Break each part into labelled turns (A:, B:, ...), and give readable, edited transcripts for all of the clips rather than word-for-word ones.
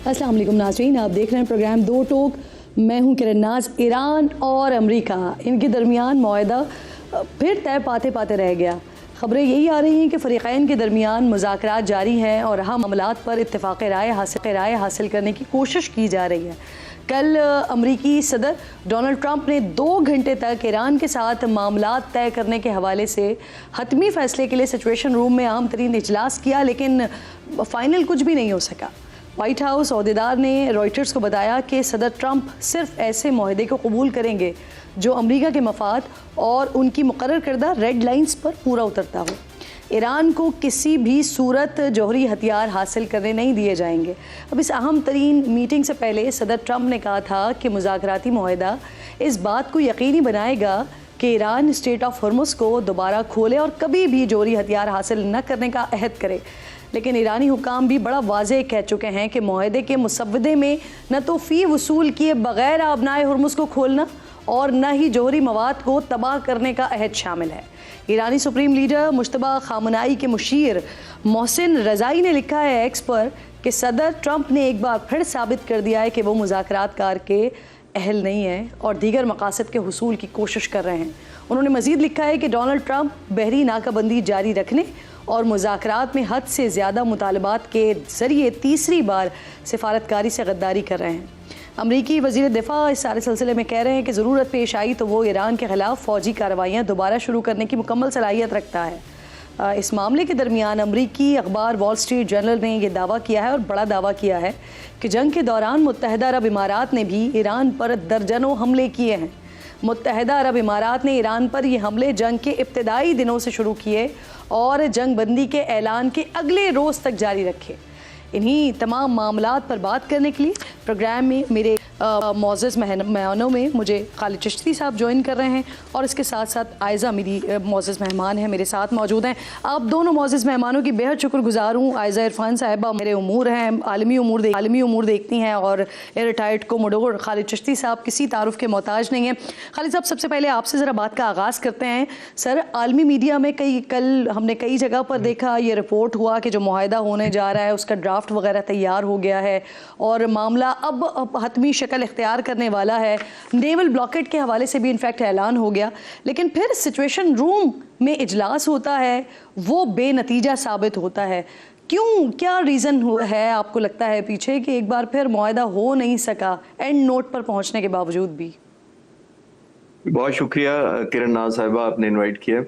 A: अस्सलाम वालेकुम नाज़रीन, आप देख रहे हैं प्रोग्राम दो टोक। मैं हूं किरण नाज। ईरान और अमेरिका इनके दरमियान मुआहदा फिर तय पाते पाते रह गया। ख़बरें यही आ रही हैं कि फ़रीक़ैन के दरमियान मुज़ाकरात जारी हैं और अहम मामलात पर इत्तेफ़ाक़ राय हासिल करने की कोशिश की जा रही है। कल अमरीकी सदर डोनाल्ड ट्रंप ने 2 घंटे तक ईरान के साथ मामलात तय करने के हवाले से हतमी फ़ैसले के लिए सिचुएशन रूम में अहम तरीन इजलास किया, लेकिन फ़ाइनल कुछ भी नहीं हो सका। वाइट हाउस अहदेदार ने रॉयटर्स को बताया कि सदर ट्रंप सिर्फ ऐसे मुआहदे को कबूल करेंगे जो अमरीका के मफाद और उनकी मुकर्रर करदा रेड लाइंस पर पूरा उतरता हो। ईरान को किसी भी सूरत जौहरी हथियार हासिल करने नहीं दिए जाएंगे। अब इस अहम तरीन मीटिंग से पहले सदर ट्रंप ने कहा था कि मुज़ाकराती मुआहदा इस बात को यकीनी बनाएगा कि ईरान स्ट्रेट ऑफ हॉर्मुज़ को दोबारा खोले और कभी भी जौहरी हथियार हासिल न करने का अहद करे। लेकिन ईरानी हुकाम भी बड़ा वाज़ेह कह चुके हैं कि मुआहदे के मुसव्वदे में न तो फ़ी वसूल किए बग़ैर आबनाए हॉर्मुज़ को खोलना और न ही जौहरी मवाद को तबाह करने का अहद शामिल है। ईरानी सुप्रीम लीडर मुश्तबा खामनाई के मुशीर मोहसिन रज़ाई ने लिखा है एक्स पर कि सदर ट्रंप ने एक बार फिर साबित कर दिया है कि वो मुज़ाकरात कार के अहल नहीं है और दीगर मकासद के हुसूल की कोशिश कर रहे हैं। उन्होंने मज़ीद लिखा है कि डोनाल्ड ट्रंप बहरी नाकाबंदी जारी रखने और मुज़ाकरात में हद से ज़्यादा मुतालबात के ज़रिए तीसरी बार सिफारतकारी से गद्दारी कर रहे हैं। अमरीकी वज़ीर दिफ़ा इस सारे सिलसिले में कह रहे हैं कि ज़रूरत पेश आई तो वो ईरान के ख़िलाफ़ फ़ौजी कार्रवाइयाँ दोबारा शुरू करने की मुकम्मल सलाहियत रखता है। इस मामले के दरमियान अमरीकी अखबार वॉल स्ट्रीट जर्नल ने यह दावा किया है और बड़ा दावा किया है कि जंग के दौरान मुत्तहिदा अरब इमारात ने भी ईरान पर दर्जनों हमले किए हैं। मुत्तहिदा अरब इमारात ने ईरान पर ये हमले जंग के इब्तदाई दिनों से शुरू किए और जंग बंदी के ऐलान के अगले रोज़ तक जारी रखे। इन्हीं तमाम मामलात पर बात करने के लिए प्रोग्राम में मेरे मोअज़्ज़ज़ मेहमानों में मुझे खालिद चिश्ती साहब ज्वाइन कर रहे हैं और इसके साथ साथ आयज़ा मेरी मोअज़्ज़ज़ मेहमान हैं, मेरे साथ मौजूद हैं। आप दोनों मोअज़्ज़ज़ मेहमानों की बेहद शुक्रगुज़ार हूँ। आयज़ा इरफान साहिबा मेरे उमूर हैं, आलमी उमूर देखती हैं और रिटायर्ड कोमोडोर खालिद चिश्ती साहब किसी तारुफ के मोहताज नहीं हैं। खालिद साहब, सबसे पहले आपसे ज़रा बात का आगाज़ करते हैं। सर, आलमी मीडिया में कल हमने कई जगह पर देखा, ये रिपोर्ट हुआ कि जो मुआहदा होने जा रहा है उसका ड्राफ्ट वगैरह तैयार हो गया है और मामला अब हतमी शक्ल इख्तियार करने वाला है। नेवल ब्लॉकेट के हवाले से भी इनफैक्ट ऐलान हो गया, लेकिन फिर सिचुएशन रूम में इजलास होता है, वो बेनतीजा साबित होता है। क्यों, क्या रीज़न है आपको लगता है पीछे कि एक बार फिर मुआहदा हो नहीं सका एंड नोट पर पहुंचने के बावजूद भी?
B: बहुत शुक्रिया किरण नाज साहिबा, आपने इनवाइट किया।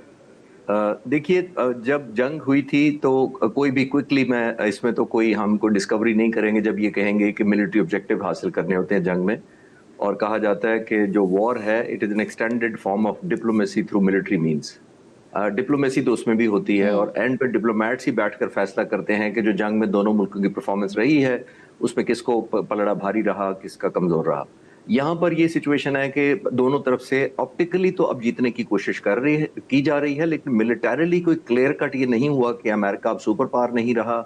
B: देखिए, जब जंग हुई थी तो कोई भी क्विकली, मैं इसमें तो कोई हमको डिस्कवरी नहीं करेंगे जब ये कहेंगे कि मिलिट्री ऑब्जेक्टिव हासिल करने होते हैं जंग में, और कहा जाता है कि जो वॉर है it is an extended form of diplomacy through military means. Diplomacy तो उसमें भी होती है और एंड पे डिप्लोमेट्स ही बैठकर फैसला करते हैं कि जो जंग में दोनों मुल्कों की परफॉर्मेंस रही है उसमें किसको पलड़ा भारी रहा, किसका कमज़ोर रहा। यहाँ पर ये सिचुएशन है कि दोनों तरफ से ऑप्टिकली तो अब जीतने की कोशिश की जा रही है, लेकिन मिलिटरीली कोई क्लियर कट ये नहीं हुआ कि अमेरिका अब सुपर पावर नहीं रहा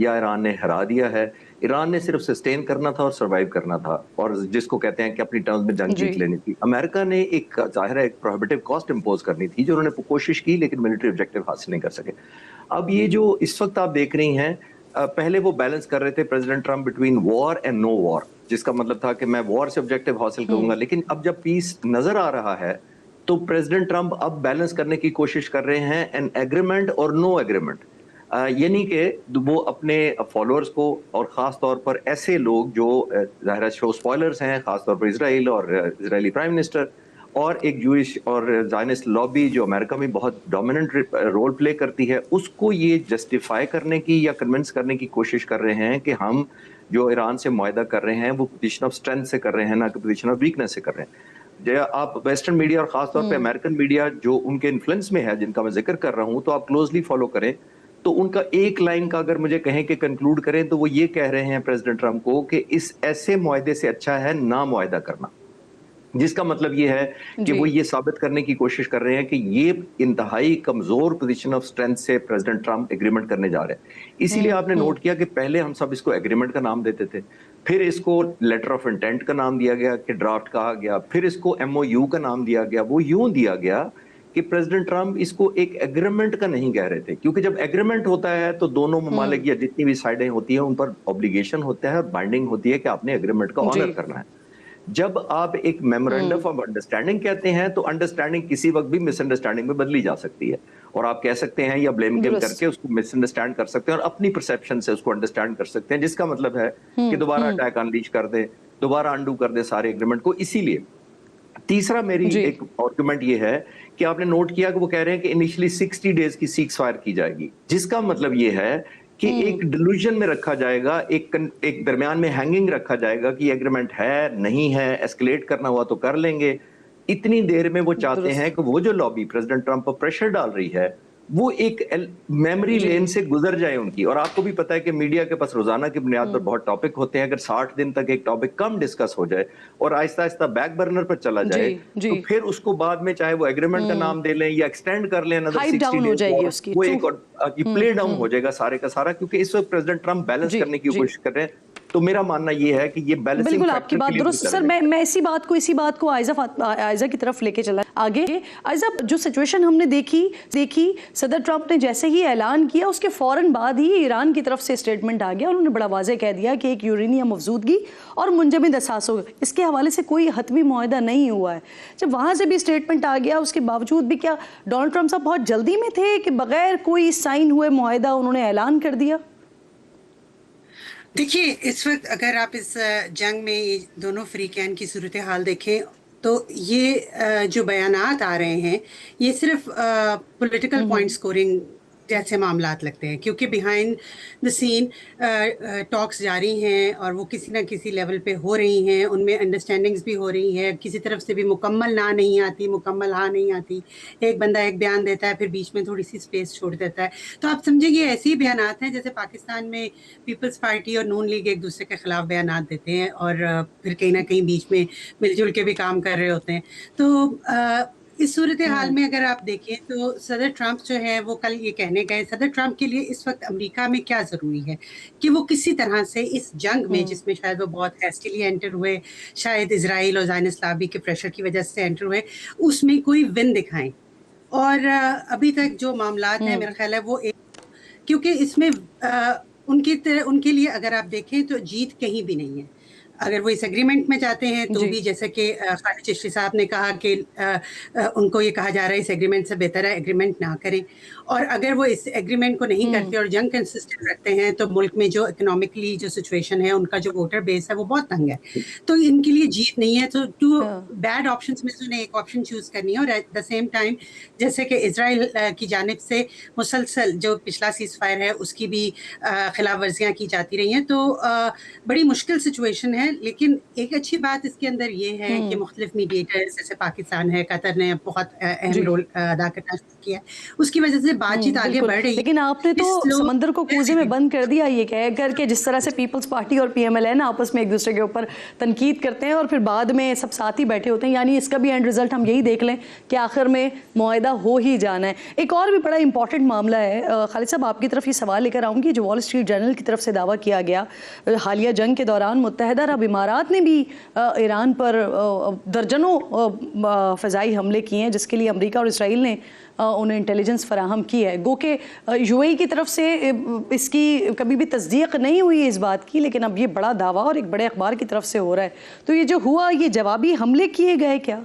B: या ईरान ने हरा दिया है। ईरान ने सिर्फ सस्टेन करना था और सर्वाइव करना था, और जिसको कहते हैं कि अपनी टर्म्स में जंग जीत लेनी थी। अमेरिका ने एक जाहिर है एक प्रोहिबिटिव कॉस्ट इम्पोज करनी थी जो उन्होंने कोशिश की, लेकिन मिलिट्री ऑब्जेक्टिव हासिल नहीं कर सके। अब ये जो इस वक्त आप देख रही हैं, पहले वो बैलेंस कर रहे थे president Trump between war and no war, जिसका मतलब था कि मैं वॉर से ऑब्जेक्टिव हासिल करूंगा, लेकिन अब जब पीस नजर आ रहा है तो प्रेसिडेंट ट्रंप अब बैलेंस करने की कोशिश कर रहे हैं एन एग्रीमेंट और नो एग्रीमेंट। यानी कि वो अपने फॉलोअर्स को, और ख़ास तौर पर ऐसे लोग जो ज़ाहिर शो स्पॉयलर्स हैं, ख़ास तौर पर इसराइल और इजरायली प्राइम मिनिस्टर और एक जूइश और ज़ायनिस्ट लॉबी जो अमेरिका में बहुत डोमिनेंट रोल प्ले करती है, उसको ये जस्टिफाई करने की या कन्विंस करने की कोशिश कर रहे हैं कि हम जो ईरान से मुआहदा कर रहे हैं वो पोजीशन ऑफ स्ट्रेंथ से कर रहे हैं, ना कि पोजीशन ऑफ वीकनेस से कर रहे हैं। जो आप वेस्टर्न मीडिया और खासतौर पे अमेरिकन मीडिया जो उनके इन्फ्लुएंस में है, जिनका मैं जिक्र कर रहा हूँ, तो आप क्लोजली फॉलो करें तो उनका एक लाइन का अगर मुझे कहें कि कंक्लूड करें तो वो ये कह रहे हैं प्रेसिडेंट ट्रंप को कि इस ऐसे मुआहदे से अच्छा है ना मुआहदा करना, जिसका मतलब ये है कि वो ये साबित करने की कोशिश कर रहे हैं कि ये इंतहाई कमजोर पोजीशन ऑफ स्ट्रेंथ से प्रेसिडेंट ट्रंप एग्रीमेंट करने जा रहे हैं। इसीलिए आपने नोट किया कि पहले हम सब इसको एग्रीमेंट का नाम देते थे, फिर इसको लेटर ऑफ इंटेंट का नाम दिया गया कि ड्राफ्ट कहा गया, फिर इसको एमओयू का नाम दिया गया। वो यूं दिया गया कि प्रेसिडेंट ट्रंप इसको एक एग्रीमेंट का नहीं कह रहे थे, क्योंकि जब एग्रीमेंट होता है तो दोनों ममालिक या जितनी भी साइडें होती हैं उन पर ऑब्लिगेशन होता है और बाइंडिंग होती है कि आपने एग्रीमेंट का
A: जी।
B: ऑनर करना है। जब आप एक मेमोरेंडम ऑफ अंडरस्टैंडिंग कहते हैं तो अंडरस्टैंडिंग किसी वक्त भी मिसअंडरस्टैंडिंग में बदली जा सकती है, और आप कह सकते हैं या ब्लेम गेम
A: दुरुस्त।
B: करके उसको मिसअंडरस्टैंड कर सकते हैं और अपनी परसेप्शन से उसको अंडरस्टैंड कर सकते हैं, जिसका मतलब है कि दोबारा अटैक अनलीश कर दे, दोबारा अंडू कर दे सारे एग्रीमेंट को। इसीलिए तीसरा मेरी
A: जी।
B: एक आर्गुमेंट ये है कि आपने नोट किया कि वो कह रहे हैं कि इनिशियली 60 डेज की सीज फायर की जाएगी, जिसका मतलब ये है कि एक डिल्यूजन में रखा जाएगा, एक दरमियान में हैंगिंग रखा जाएगा कि एग्रीमेंट है नहीं है, एस्केलेट करना हुआ तो कर लेंगे। इतनी देर में वो चाहते हैं
A: दुरुस्त।
B: कि वो जो लॉबी प्रेसिडेंट ट्रंप पर प्रेशर डाल रही है वो एक मेमोरी
A: जी।
B: लेन से गुजर जाए उनकी। और आपको भी पता है कि मीडिया के पास रोजाना की बुनियाद पर बहुत टॉपिक होते हैं, अगर 60 दिन तक एक टॉपिक कम डिस्कस हो जाए और आहिस्ता आहिस्ता बैक बर्नर पर चला
A: जी।
B: जाए,
A: जी।
B: तो फिर उसको बाद में चाहे वो एग्रीमेंट का नाम दे लें या एक्सटेंड कर लें अनदर
A: हाइप
B: 60
A: डाउन हो
B: डेज
A: जाएगी
B: और
A: उसकी।
B: वो
A: ट्रू।
B: एक और प्ले डाउन हो जाएगा सारे का सारा, क्योंकि इस वक्त प्रेसिडेंट ट्रंप बैलेंस
A: जी।
B: करने की
A: जी।
B: कोशिश कर रहे हैं। तो मेरा मानना ये है कि ये बैलेंसिंग
A: बिल्कुल आपकी
B: फैक्टर के
A: बात
B: लिए वो
A: दुरुस्त
B: कर
A: सर।
B: रहे हैं।
A: मैं इसी बात को आयजा की तरफ लेके चला आगे। आयजा, जो सिचुएशन हमने देखी सदर ट्रंप ने जैसे ही ऐलान किया उसके फौरन बाद ही ईरान की तरफ से स्टेटमेंट आ गया। उन्होंने बड़ा वाज़ेह कह दिया कि एक यूरेनियम अफजूदगी और मुंजमद असासों इसके हवाले से कोई हतमी मुआहदा नहीं हुआ है। जब वहाँ से भी स्टेटमेंट आ गया, उसके बावजूद भी क्या डोनाल्ड ट्रंप साहब बहुत जल्दी में थे कि बगैर कोई साइन हुए मुआहदा उन्होंने ऐलान कर दिया?
C: देखिए, इस वक्त अगर आप इस जंग में ये दोनों फरीकैन की सूरत हाल देखें तो ये जो बयानात आ रहे हैं ये सिर्फ पॉलिटिकल पॉइंट स्कोरिंग जैसे मामलात लगते हैं, क्योंकि बिहाइंड द सीन टॉक्स जारी हैं और वो किसी ना किसी लेवल पे हो रही हैं, उनमें अंडरस्टैंडिंग्स भी हो रही है, किसी तरफ से भी मुकम्मल ना नहीं आती, मुकम्मल हाँ नहीं आती। एक बंदा एक बयान देता है फिर बीच में थोड़ी सी स्पेस छोड़ देता है। तो आप समझिए ऐसे ही बयानात हैं जैसे पाकिस्तान में पीपल्स पार्टी और नून लीग एक दूसरे के खिलाफ बयानात देते हैं और फिर कहीं ना कहीं बीच में मिलजुल के भी काम कर रहे होते हैं। तो इस सूरत हाल में अगर आप देखें तो सदर ट्रंप जो है वो कल ये कहने गए, सदर ट्रंप के लिए इस वक्त अमेरिका में क्या ज़रूरी है कि वो किसी तरह से इस जंग में, जिसमें शायद वो बहुत हैस्टिली एंटर हुए, शायद इजराइल और ज़ायनिस्ट लॉबी के प्रेशर की वजह से एंटर हुए, उसमें कोई विन दिखाएं। और अभी तक जो मामलात हैं मेरा ख्याल है वो क्योंकि इसमें उनके लिए अगर आप देखें तो जीत कहीं भी नहीं है। अगर वो इस एग्रीमेंट में जाते हैं तो भी जैसे कि खालिद चिश्ती साहब ने कहा कि उनको ये कहा जा रहा है इस एग्रीमेंट से बेहतर है एग्रीमेंट ना करें। और अगर वो इस एग्रीमेंट को नहीं करते और जंग कंसिस्टेंट रखते हैं तो मुल्क में जो इकोनॉमिकली जो सिचुएशन है, उनका जो वोटर बेस है वो बहुत तंग है, तो इनके लिए जीत नहीं है। तो टू बैड ऑप्शंस में से उन्हें एक ऑप्शन चूज करनी है। और एट द सेम टाइम जैसे कि इजराइल की जानिब से मुसलसल जो पिछला सीज फायर है उसकी भी खिलाफ वर्जियाँ की जाती रही हैं, तो बड़ी मुश्किल सिचुएशन है। लेकिन एक अच्छी बात इसके अंदर ये है कि मुख्तलिफ मीडिएटर्स जैसे पाकिस्तान है, कतर ने बहुत अहम रोल अदा करना शुरू किया है, उसकी वजह से बातचीत आगे बढ़ रही है।
A: लेकिन आपने तो समंदर को कूजे में बंद कर दिया ये कह करके, जिस तरह से पीपल्स पार्टी और पीएमएलएन आपस में एक दूसरे के ऊपर तनकीद करते हैं और फिर बाद में सब साथ ही बैठे होते हैं, यानी इसका भी एंड रिजल्ट हम यही देख लें कि आखिर में मुआहदा हो ही जाना है। एक और भी बड़ा इंपॉर्टेंट मामला है खालिद साहब, आपकी तरफ ये सवाल लेकर आऊँगी, जो वॉल स्ट्रीट जर्नल की तरफ से दावा किया गया हालिया जंग के दौरान मुत्तहदा अरब इमारात ने भी ईरान पर दर्जनों फ़िज़ाई हमले किए हैं, जिसके लिए अमेरिका और इसराइल ने उन्हें इंटेलिजेंस फराहम की है। गो के यूएई की तरफ से इसकी कभी भी तस्दीक नहीं हुई है इस बात की, लेकिन अब ये बड़ा दावा और एक बड़े अखबार की तरफ से हो रहा है। तो ये जो हुआ, ये जवाबी हमले किए गए क्या?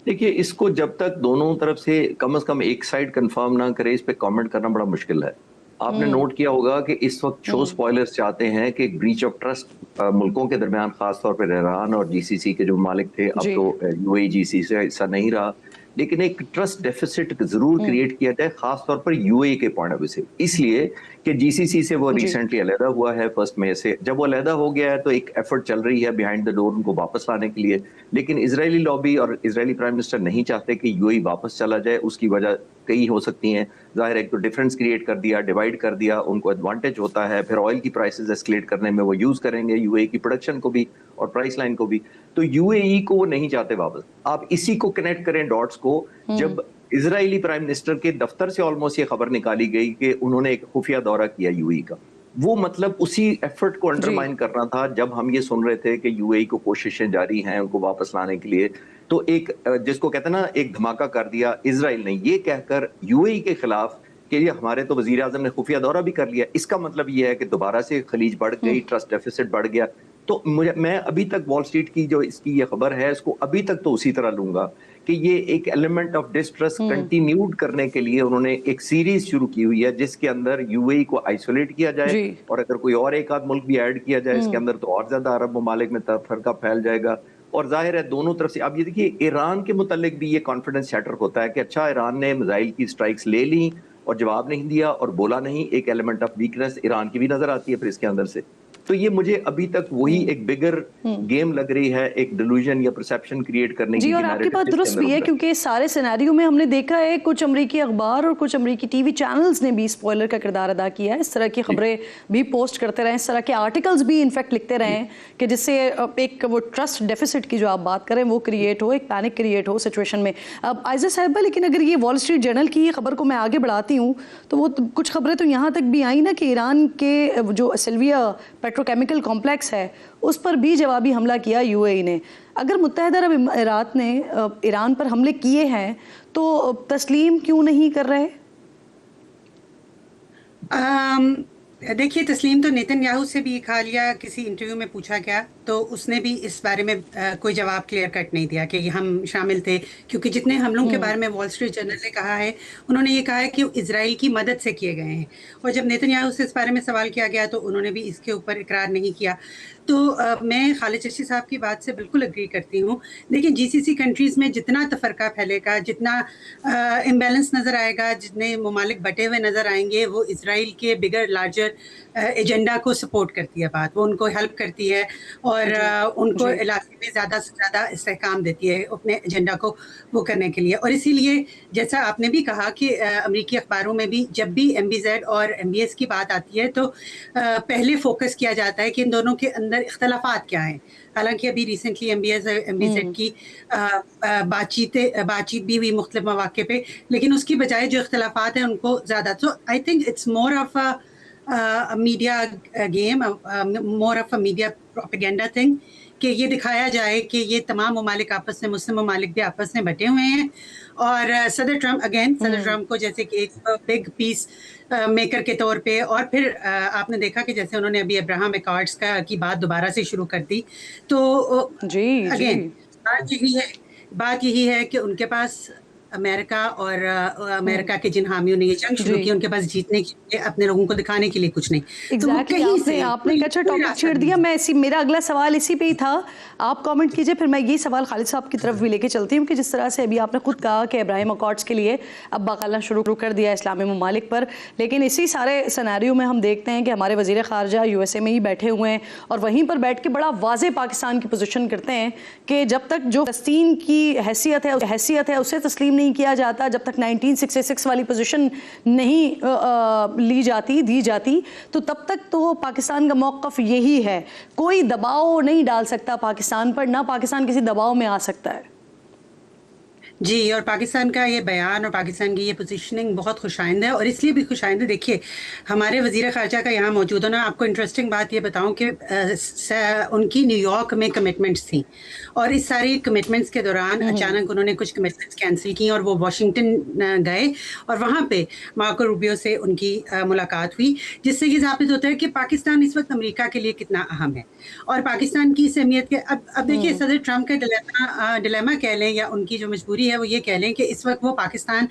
B: देखिए, इसको जब तक दोनों तरफ से कम एक साइड कंफर्म ना करे, इस पे कमेंट करना बड़ा मुश्किल है। आपने नोट किया होगा कि इस वक्त शो स्पॉयलर्स चाहते हैं कि एक ब्रीच ऑफ ट्रस्ट मुल्कों के दरमियान, खासतौर पर ईरान और जीसीसी के जो मालिक थे, अब तो यूएई जीसीसी से हिस्सा नहीं रहा, लेकिन एक ट्रस्ट डेफिसिट जरूर क्रिएट किया जाए, खासतौर पर यूएई के पॉइंट ऑफ व्यू से, इसलिए कि जीसीसी से वो रिसेंटली अलहदा हुआ है 1 मई से। जब वो अलहदा हो गया है तो एक एफर्ट चल रही है बिहाइंड द डोर उनको वापस लाने के लिए, लेकिन इजरायली लॉबी और इजरायली प्राइम मिनिस्टर नहीं चाहते कि यूएई वापस चला जाए। उसकी वजह कई हो सकती हैं, जाहिर है, एक तो डिफरेंस क्रिएट कर दिया, डिवाइड कर दिया, उनको एडवांटेज होता है, फिर ऑयल की प्राइसेस एस्केलेट करने में वो यूज करेंगे यूएई की प्रोडक्शन को भी और प्राइस लाइन को भी, तो यूएई को वो नहीं चाहते वापस। आप इसी को कनेक्ट करें डॉट्स को, जब इजरायली प्राइम मिनिस्टर के दफ्तर से ऑलमोस्ट ये खबर निकाली गई कि उन्होंने एक खुफिया दौरा किया यूएई का, वो मतलब उसी एफर्ट को अंडरमाइन करना था जब हम ये सुन रहे थे कि यूएई को कोशिशें जारी हैं उनको वापस लाने के लिए। तो एक जिसको कहते हैं ना, एक धमाका कर दिया इजराइल ने ये कहकर यूएई के खिलाफ कि ये हमारे तो वजीर आजम ने खुफिया दौरा भी कर लिया। इसका मतलब ये है कि दोबारा से खलीज बढ़ गई, ट्रस्ट डेफिसिट बढ़ गया। तो मैं अभी तक वॉल स्ट्रीट की जो इसकी ये खबर है इसको अभी तक तो उसी तरह लूंगा कि ये एक एलिमेंट ऑफ डिस्ट्रस्ट कंटिन्यूड करने के लिए उन्होंने एक सीरीज शुरू की हुई है जिसके अंदर यूएई को आइसोलेट किया जाए और अगर कोई और एक आध मुल्क भी ऐड किया जाए इसके अंदर तो और ज्यादा अरब ममालिक में फरका फैल जाएगा। और जाहिर है दोनों तरफ से अब ये देखिए ईरान के मुतालिक भी ये कॉन्फिडेंस शैटर होता है कि अच्छा ईरान ने मिसाइल की स्ट्राइक्स ले ली और जवाब नहीं दिया और बोला नहीं, एक एलिमेंट ऑफ वीकनेस ईरान की भी नजर आती है फिर इसके अंदर से। तो ये मुझे अभी तक वही एक बिगर गेम लग रही है, एक डिल्यूजन या परसेप्शन क्रिएट करने की।
A: जी, और आपकी बात दुरुस्त भी है क्योंकि इस सारे सिनेरियो में हमने देखा है कुछ अमेरिकी अखबार और कुछ अमेरिकी टीवी चैनल्स ने भी स्पॉइलर का किरदार अदा किया है। इस तरह की खबरें भी पोस्ट करते रहे, इस तरह के आर्टिकल्स भी इनफैक्ट लिखते रहे कि जिससे एक वो ट्रस्ट डेफिसिट की जो आप बात करें वो क्रिएट हो, एक पैनिक क्रिएट हो सिचुएशन में। अब आयजा साहिबा, लेकिन अगर ये वॉल स्ट्रीट जर्नल की खबर को मैं आगे बढ़ाती हूँ तो वो कुछ खबरें तो यहाँ तक भी आई ना कि ईरान के जो सिल्विया पेट्रोकेमिकल कॉम्प्लेक्स है उस पर भी जवाबी हमला किया यूएई ने। अगर मुत्तहिदा अरब अमीरात ने ईरान पर हमले किए हैं तो तस्लीम क्यों नहीं कर रहे?
C: देखिए, तस्लीम तो नेतन्याहू से भी कहा लिया, किसी इंटरव्यू में पूछा गया तो उसने भी इस बारे में कोई जवाब क्लियर कट नहीं दिया कि हम शामिल थे, क्योंकि जितने हमलों के बारे में वॉल स्ट्रीट जर्नल ने कहा है उन्होंने ये कहा है कि इजराइल की मदद से किए गए हैं। और जब नेतन्याहू से इस बारे में सवाल किया गया तो उन्होंने भी इसके ऊपर इकरार नहीं किया। तो मैं खालिद चश्ती साहब की बात से बिल्कुल एग्री करती हूँ। लेकिन जीसीसी कंट्रीज़ में जितना तफरका फैलेगा, जितना इम्बैलेंस नज़र आएगा, जितने ममालिक बटे हुए नज़र आएंगे, वो इसराइल के बिगर लार्जर एजेंडा को सपोर्ट करती है बात, वो उनको हेल्प करती है और उनको इलाके में ज़्यादा से ज़्यादा इस्तेहकाम देती है अपने एजेंडा को वो करने के लिए। और इसीलिए जैसा आपने भी कहा कि अमेरिकी अखबारों में भी जब भी MBZ और MBS की बात आती है तो पहले फोकस किया जाता है कि इन दोनों के अंदर इख्तलाफात क्या हैं। हालांकि अभी रिसेंटली MBS और MBZ की बातचीत भी हुई मुख्तलिफ मौके पे, लेकिन उसकी बजाय जो इख्तलाफात हैं उनको ज़्यादा, तो I think it's more of a media game, more of a media propaganda thing, कि ये दिखाया जाए कि ये तमाम ममालिक आपस में, मुस्लिम ममालिक भी आपस में बटे हुए हैं। और सदर ट्रम्प को जैसे कि एक बिग पीस मेकर के तौर पे, और फिर आपने देखा कि जैसे उन्होंने अभी अब्राहम अकॉर्ड्स की बात दोबारा से शुरू कर दी। तो अगेन बात यही है कि उनके पास अमेरिका और अमेरिका के जिन हामियों ने ये जंग शुरू की, उनके पास जीतने के लिए, अपने लोगों को दिखाने के लिए कुछ नहीं।
A: Exactly, आपने एक अच्छा टॉपिक छेड़ दिया। मैं मेरा अगला सवाल इसी पे ही था, आप कमेंट कीजिए, फिर मैं ये सवाल खालिद साहब की तरफ भी लेके चलती हूँ कि जिस तरह से अभी आपने खुद कहा कि इब्राहिम अकॉर्ड्स के लिए अब बकाला शुरू कर दिया इस्लामी ममालिक पर, लेकिन इसी सारे सिनेरियो में हम देखते हैं कि हमारे वज़ीर ख़ारजा USA में ही बैठे हुए हैं और वहीं पर बैठ के बड़ा वाज़े पाकिस्तान की पोजीशन करते हैं कि जब तक जो फ़लस्तीन की हैसियत है उसे तस्लीम नहीं किया जाता, जब तक 1966 वाली पोजीशन नहीं दी जाती, तो तब तक तो पाकिस्तान का मौक़िफ़ यही है। कोई दबाव नहीं डाल सकता पाकिस्तान पर, ना पाकिस्तान किसी दबाव में आ सकता है।
C: जी, और पाकिस्तान का ये बयान और पाकिस्तान की ये पोजीशनिंग बहुत खुशाइंद है, और इसलिए भी खुशाइंद है। देखिए, हमारे वज़ीर ख़ारजा का यहाँ मौजूद होना, आपको इंटरेस्टिंग बात ये बताऊँ कि उनकी न्यूयॉर्क में कमिटमेंट्स थी, और इस सारी कमिटमेंट्स के दौरान अचानक उन्होंने कुछ कमिटमेंट्स कैंसिल की और वो वाशिंगटन गए और वहाँ पे मार्को रूबियो से उनकी मुलाकात हुई, जिससे ये साबित होता है कि पाकिस्तान इस वक्त अमेरिका के लिए कितना अहम है और पाकिस्तान की इस अहमियत के। अब देखिए, सदर ट्रम्प का डिलेमा कह लें या उनकी जो मजबूरी है वो ये कह लें कि इस वक्त वो पाकिस्तान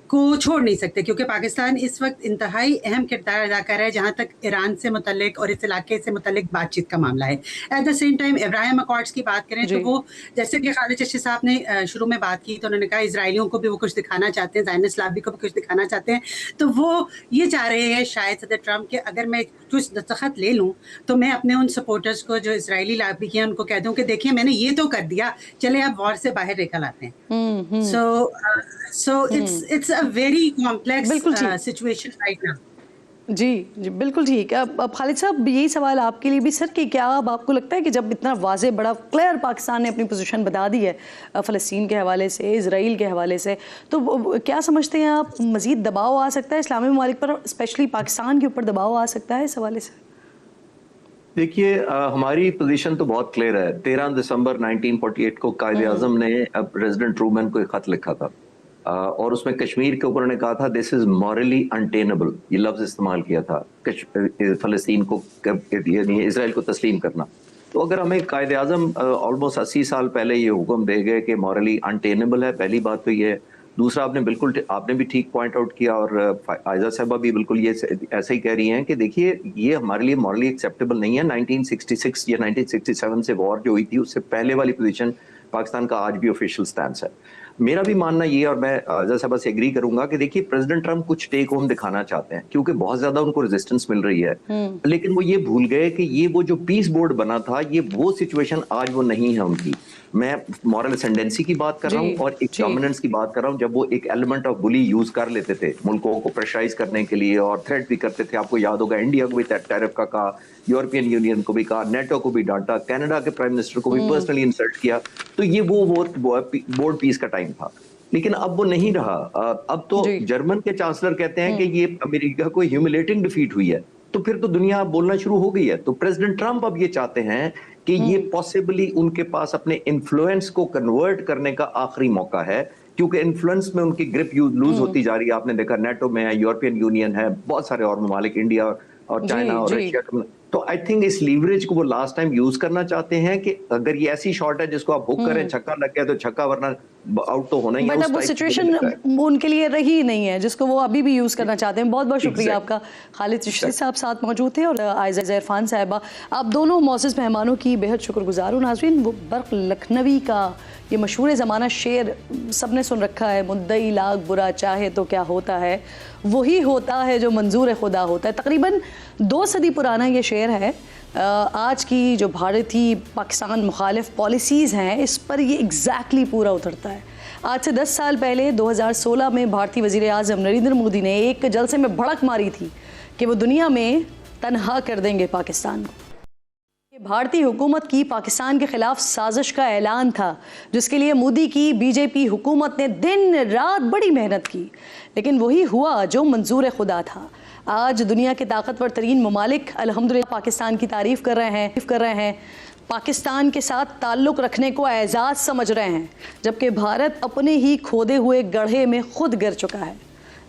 C: को छोड़ नहीं सकते, क्योंकि पाकिस्तान इस वक्त इंतहाई अहम किरदार अदा कर रहा है जहाँ तक ईरान से मुतल्लिक और इस इलाके से मुतल्लिक बातचीत का मामला है। At the same time Ibrahim accords की बात करें तो वो, जैसे कि खालिद चश्ती साहब ने शुरू में बात की, तो उन्होंने कहा इजराइलियों को भी वो कुछ दिखाना चाहते हैं, ज़ायनिस्ट लॉबी को भी कुछ दिखाना चाहते हैं। तो वो ये चाह रहे हैं शायद सदर ट्रम्प के, अगर मैं कुछ दस्तखत ले लूँ तो मैं अपने उन सपोर्टर्स को जो इसराइली लॉबी के हैं उनको कह दूँ कि देखिए मैंने ये तो कर दिया, चले आप वॉर से बाहर निकल आते हैं। So it's a very complex situation right now.
A: जी जी, बिल्कुल ठीक। अब खालिद साहब, यही सवाल आपके लिए भी सर कि क्या अब आपको लगता है कि जब इतना वाज़े बड़ा क्लियर पाकिस्तान ने अपनी पोजीशन बता दी है फ़लस्तीन के हवाले से, इज़राइल के हवाले से, तो क्या समझते हैं आप मज़ीद दबाव आ सकता है इस्लामी ममालिक पर, स्पेशली पाकिस्तान के ऊपर दबाव आ सकता है इस हवाले से?
B: देखिए, हमारी पोजीशन तो बहुत क्लियर है। 13 दिसंबर 1948 को कायदे आजम ने प्रेसिडेंट ट्रूमैन को एक खत लिखा था, और उसमें कश्मीर के ऊपर उन्होंने कहा था दिस इज मॉरली अनटेनेबल, ये लफ्ज इस्तेमाल किया था फलस्तीन को, यानी इसराइल को तस्लीम करना। तो अगर हमें कायदे आजम ऑलमोस्ट 80 साल पहले ये हुक्म दे गए कि मॉरली अनटेनेबल है, पहली बात तो ये है। दूसरा, आपने भी ठीक पॉइंट आउट किया, और आयजा साहबा भी बिल्कुल ये ऐसे ही कह रही हैं कि देखिए ये हमारे लिए मॉरली एक्सेप्टेबल नहीं है। 1966 या 1967 से वॉर जो हुई थी उससे पहले वाली पोजीशन पाकिस्तान का आज भी ऑफिशियल स्टैंस है। मेरा भी मानना ये, और मैं आयजा साहबा से एग्री करूंगा कि देखिए प्रेसिडेंट ट्रंप कुछ टेक होम दिखाना चाहते हैं क्योंकि बहुत ज्यादा उनको रेजिस्टेंस मिल रही है, लेकिन वो ये भूल गए कि ये वो जो पीस बोर्ड बना था, ये वो सिचुएशन आज वो नहीं है उनकी। मैं मॉरल असेंडेंसी की बात कर रहा हूँ और एक डोमिनेंस की बात कर रहा हूँ, जब वो एक एलिमेंट ऑफ बुली यूज कर लेते थे मुल्कों को प्रेशराइज करने के लिए और थ्रेट भी करते थे। आपको याद होगा इंडिया को भी टैरिफ का कहा, यूरोपियन यूनियन को भी कहा, नेटो को भी डांटा, कनाडा के प्राइम मिनिस्टर को भी पर्सनली इंसल्ट किया। तो ये वो बोर्ड पीस का टाइम था, लेकिन अब वो नहीं रहा। अब तो जर्मन के चांसलर कहते हैं कि ये अमेरिका को ह्यूमिलेटिंग डिफीट हुई है, तो फिर तो दुनिया बोलना शुरू हो गई है। तो प्रेसिडेंट ट्रंप अब ये चाहते हैं कि ये पॉसिबली उनके पास अपने इन्फ्लुएंस को कन्वर्ट करने का आखिरी मौका है, क्योंकि इन्फ्लुएंस में उनकी ग्रिप लूज होती जा रही है। आपने देखा नेटो में है, यूरोपियन यूनियन है, बहुत सारे और ममालिक, इंडिया और चाइना और रशिया। तो आई थिंक इस लीवरेज को वो लास्ट टाइम यूज करना चाहते हैं कि अगर ये ऐसी शॉट है जिसको आप हुक करें, छक्का लग गया तो छक्का, वरना आउट तो होना ही है।
A: बट अब वो सिचुएशन उनके लिए रही नहीं है जिसको वो अभी भी यूज करना चाहते हैं। बहुत बहुत शुक्रिया आपका। खालिद चिश्ती साहब साथ मौजूद थे और आयजा इरफान साहिबा, आप दोनों मौजूद मेहमानों की बेहद शुक्रगुजार हूँ। नाज़रीन, वो बर्क लखनवी का ये मशहूर ज़माना शेर सबने सुन रखा है, मुद्दई लाख बुरा चाहे तो क्या होता है, वही होता है जो मंजूर खुदा होता है। तकरीबन 2 सदी पुराना ये शेर है। आज की जो भारतीय पाकिस्तान मुखालिफ पॉलिसीज़ हैं इस पर ये एग्जैक्टली पूरा उतरता है। आज से 10 साल पहले 2016 में भारतीय वज़ीर आज़म नरेंद्र मोदी ने एक जलसे में भड़क मारी थी कि वो दुनिया में तन्हा कर देंगे पाकिस्तान को। भारतीय हुकूमत की पाकिस्तान के खिलाफ साजिश का ऐलान था, जिसके लिए मोदी की बीजेपी हुकूमत ने दिन रात बड़ी मेहनत की, लेकिन वही हुआ जो मंजूर खुदा था। आज दुनिया के ताकतवर तरीन ममालिक अल्हम्दुलिल्लाह पाकिस्तान की तारीफ़ कर रहे हैं, पाकिस्तान के साथ ताल्लुक़ रखने को एजाज़ समझ रहे हैं, जबकि भारत अपने ही खोदे हुए गड्ढे में खुद गिर चुका है।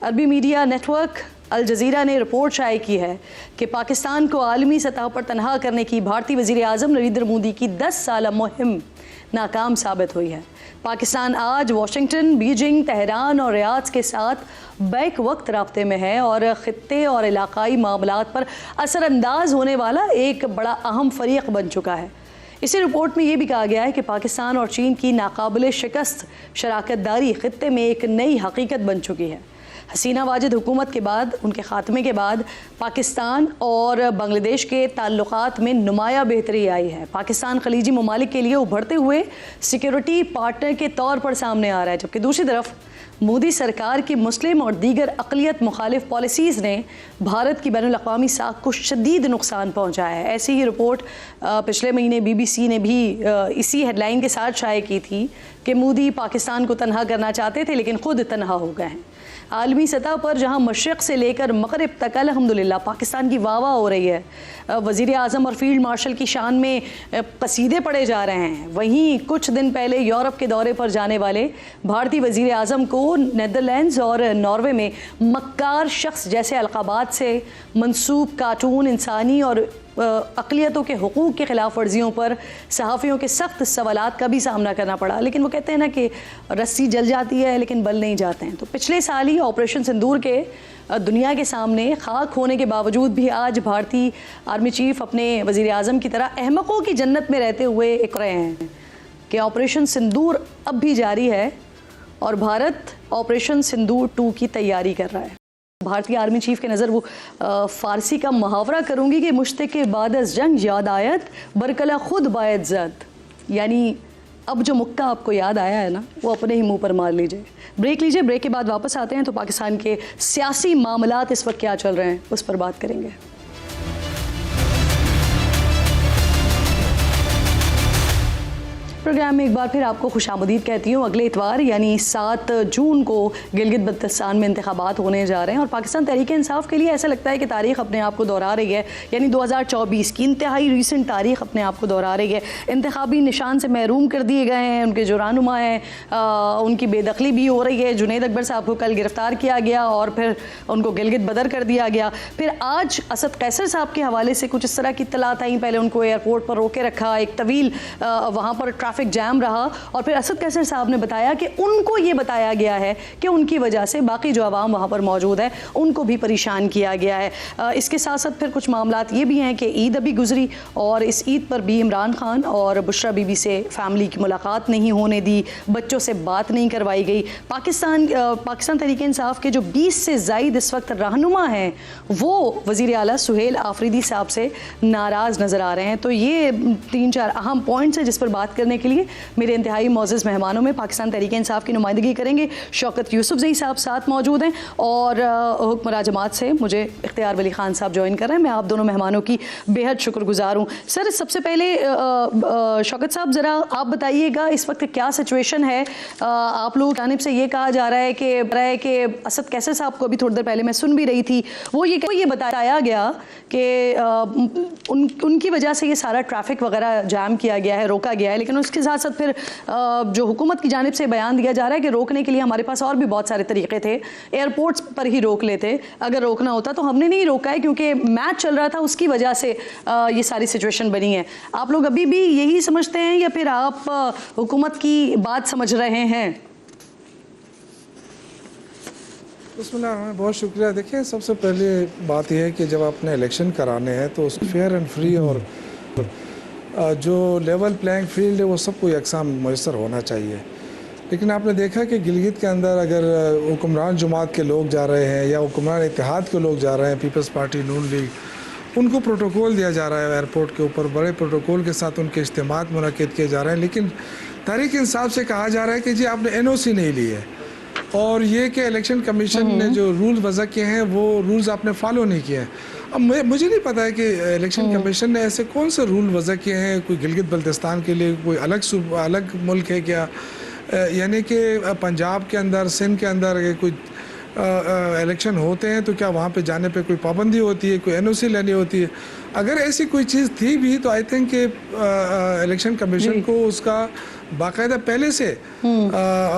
A: अरबी मीडिया नेटवर्क अल जज़ीरा ने रिपोर्ट शाये की है कि पाकिस्तान को आलमी सतह पर तनहा करने की भारतीय वज़ीर आज़म नरेंद्र मोदी की 10 साला मुहिम नाकाम साबित हुई है। पाकिस्तान आज वाशिंगटन, बीजिंग, तेहरान और रियाद के साथ बैक वक्त राब्ते में है और ख़ित्ते और इलाक़ाई मामलात पर असरअंदाज होने वाला एक बड़ा अहम फ़रीक़ बन चुका है। इसी रिपोर्ट में ये भी कहा गया है कि पाकिस्तान और चीन की नाकाबिल शिकस्त शराकतदारी ख़ित्ते में एक नई हकीकत बन चुकी है। हसीना वाजिद हुकूमत के बाद, उनके ख़ात्मे के बाद पाकिस्तान और बांग्लादेश के ताल्लुकात में नुमाया बेहतरी आई है। पाकिस्तान खलीजी ममालिक के लिए उभरते हुए सिक्योरिटी पार्टनर के तौर पर सामने आ रहा है, जबकि दूसरी तरफ मोदी सरकार की मुस्लिम और दीगर अक़लियत मुखालिफ पॉलिसीज़ ने भारत की बैनुल अक़वामी साख को शदीद नुकसान पहुँचाया है। ऐसी ही रिपोर्ट पिछले महीने BBC ने भी इसी हेडलाइन के साथ शाये की थी कि मोदी पाकिस्तान को तनहा करना चाहते थे लेकिन ख़ुद तनहा हो गए हैं। आलमी सतह पर जहाँ मशरक़ से लेकर मग़रिब तक अल्हम्दुलिल्लाह पाकिस्तान की वाह हो रही है, वज़ीर आज़म और फील्ड मार्शल की शान में कसीदे पढ़े जा रहे हैं, वहीं कुछ दिन पहले यूरोप के दौरे पर जाने वाले भारतीय वज़ीर आज़म को नीदरलैंड्स और नॉर्वे में मक्कार शख्स जैसे अलक़ाबात से मंसूब कार्टून इंसानी और अक़लियतों के हुकूक़ की ख़िलाफ़ वर्जियों पर सहाफ़ियों के सख्त सवालात का भी सामना करना पड़ा। लेकिन वो कहते हैं ना कि रस्सी जल जाती है लेकिन बल नहीं जाते हैं। तो पिछले साल ही ऑपरेशन सिंदूर के दुनिया के सामने खाक होने के बावजूद भी आज भारतीय आर्मी चीफ अपने वज़ीर आज़म की तरह अहमकों की जन्नत में रहते हुए एक रहे हैं कि ऑपरेशन सिंदूर अब भी जारी है और भारत ऑपरेशन सिंदूर 2 की तैयारी कर रहा है। भारतीय आर्मी चीफ के नज़र वो फ़ारसी का मुहावरा करूँगी कि मुश्ते के बाद जंग याद आयत बरकला खुद बायत ज़द, यानी अब जो मुक्का आपको याद आया है ना, वो अपने ही मुंह पर मार लीजिए। ब्रेक लीजिए, ब्रेक के बाद वापस आते हैं तो पाकिस्तान के सियासी मामलात इस वक्त क्या चल रहे हैं उस पर बात करेंगे। प्रोग्राम में एक बार फिर आपको खुशामदीद कहती हूँ। अगले इतवार यानी 7 जून को गिलगित बल्तिस्तान में इंतखाबात होने जा रहे हैं और पाकिस्तान तहरीक इंसाफ के लिए ऐसा लगता है कि तारीख अपने आप को दोहरा रही है, यानी 2024 की इंतहाई रीसेंट तारीख अपने आप को दोहरा रही है। इंतखाबी निशान से महरूम कर दिए गए हैं उनके जो रहनुमा हैं, उनकी बेदखली भी हो रही है। जुनैद अकबर साहब को कल गिरफ्तार किया गया और फिर उनको गिलगित बदर कर दिया गया। फिर आज असद कैसर साहब के हवाले से कुछ इस तरह की इत्तलात आई। पहले उनको एयरपोर्ट पर रोके रखा, एक तवील वहाँ पर ट्रैफिक जैम रहा और फिर असद कैसर साहब ने बताया कि उनको ये बताया गया है कि उनकी वजह से बाकी जो आवाम वहाँ पर मौजूद है उनको भी परेशान किया गया है। इसके साथ साथ फिर कुछ मामलात ये भी हैं कि ईद अभी गुजरी और इस ईद पर भी इमरान खान और बुशरा बीबी से फैमिली की मुलाकात नहीं होने दी, बच्चों से बात नहीं करवाई गई। पाकिस्तान तहरीक इंसाफ के जो 20 से ज़ायद इस वक्त रहनुमा हैं वो वज़ीर आला सुहेल आफरीदी साहब से नाराज़ नज़र आ रहे हैं। तो ये 3-4 अहम पॉइंट्स हैं जिस पर बात करने के लिए मेरे इंतहाई मौजूद मेहमानों में पाकिस्तान तहरीक इंसाफ की नुमाइंदगी करेंगे शौकत यूसुफजई साहब साथ मौजूद हैं और हुक्मरान जमात से मुझे इख्तियार वली खान साहब ज्वाइन कर रहे हैं। मैं आप दोनों मेहमानों की बेहद शुक्रगुजार हूँ। सर, सबसे पहले शौकत साहब ज़रा आप बताइएगा इस वक्त क्या सिचुएशन है। आप लोगों की जानिब से ये कहा जा रहा है कि असद कैसर साहब को अभी थोड़ी देर पहले मैं सुन भी रही थी, वो ये बताया गया कि उनकी वजह से ये सारा ट्रैफिक वगैरह जाम किया गया है, रोका गया है, लेकिन उसके साथ साथ फिर जो हुकूमत की जानिब से बयान दिया जा रहा है कि रोकने के लिए हमारे पास और भी बहुत सारे तरीके थे, एयरपोर्ट्स पर ही रोक लेते अगर रोकना होता, तो हमने नहीं रोका है क्योंकि मैच चल रहा था, उसकी वजह से ये सारी सिचुएशन बनी है। आप लोग अभी भी यही समझते हैं या फिर आप हुकूमत की बात समझ रहे हैं?
D: बिस्मिल्लाह, बहुत शुक्रिया। देखिए, सबसे पहले बात यह है कि जब आपने इलेक्शन कराने हैं तो फेयर एंड फ्री और जो लेवल प्लेइंग फील्ड है वो सबको यकसां मैसर होना चाहिए। लेकिन आपने देखा कि गिलगित के अंदर अगर हुक्मरान जमात के लोग जा रहे हैं या हुक्मरान इत्तेहाद के लोग जा रहे हैं, पीपल्स पार्टी, नून लीग, उनको प्रोटोकॉल दिया जा रहा है एयरपोर्ट के ऊपर, बड़े प्रोटोकॉल के साथ उनके इज्तिमात मुनक्किद किए जा रहे हैं। लेकिन तहरीक इंसाफ से कहा जा रहा है कि जी आपने NOC नहीं ली है और ये कि इलेक्शन कमीशन ने जो रूल वज़ा किए हैं वो रूल्स आपने फॉलो नहीं किए हैं। अब मुझे नहीं पता है कि इलेक्शन कमीशन ने ऐसे कौन से रूल वज़ा किए हैं। कोई गिलगित बल्तिस्तान के लिए कोई अलग मुल्क है क्या? यानी कि पंजाब के अंदर, सिंध के अंदर कोई इलेक्शन होते हैं तो क्या वहाँ पे जाने पे कोई पाबंदी होती है, कोई NOC लेनी होती है? अगर ऐसी कोई चीज़ थी भी तो आई थिंक कि इलेक्शन कमीशन को उसका बाकायदा पहले से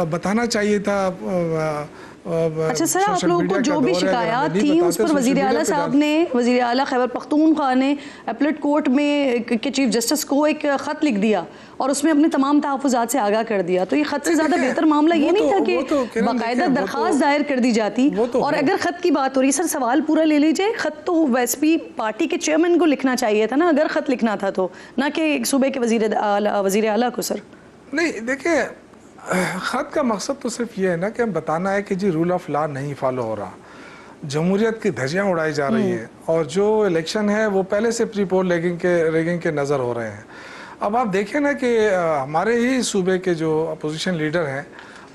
D: बताना चाहिए था।
A: अच्छा सर, आप लोगों को जो भी शिकायत थी उस पर वज़ीर आला साहब ने, वज़ीर आला खैबर पख्तूनख्वा ने अपीलेट कोर्ट में के चीफ जस्टिस को एक ख़त लिख दिया और उसमें अपने तमाम तहफ़्फ़ुज़ात से आगाह कर दिया। तो ये ख़त से ज़्यादा बेहतर मामला ये नहीं था कि बाकायदा दरख्वास्त दायर कर दी जाती। और अगर ख़त की बात हो रही, सर सवाल पूरा ले लीजिए, ख़त तो वैसे भी पार्टी के चेयरमैन को लिखना चाहिए था ना, अगर ख़त लिखना था तो, ना कि एक सूबे के वज़ीर आला को। सर
D: नहीं, देखिए, ख़त का मकसद तो सिर्फ ये है ना कि हम बताना है कि जी रूल ऑफ लॉ नहीं फॉलो हो रहा, जमहूरियत की धज्जियाँ उड़ाई जा रही हैं और जो इलेक्शन है वो पहले से प्री पोल रेगिंग के नज़र हो रहे हैं। अब आप देखें ना कि हमारे ही सूबे के जो अपोजिशन लीडर हैं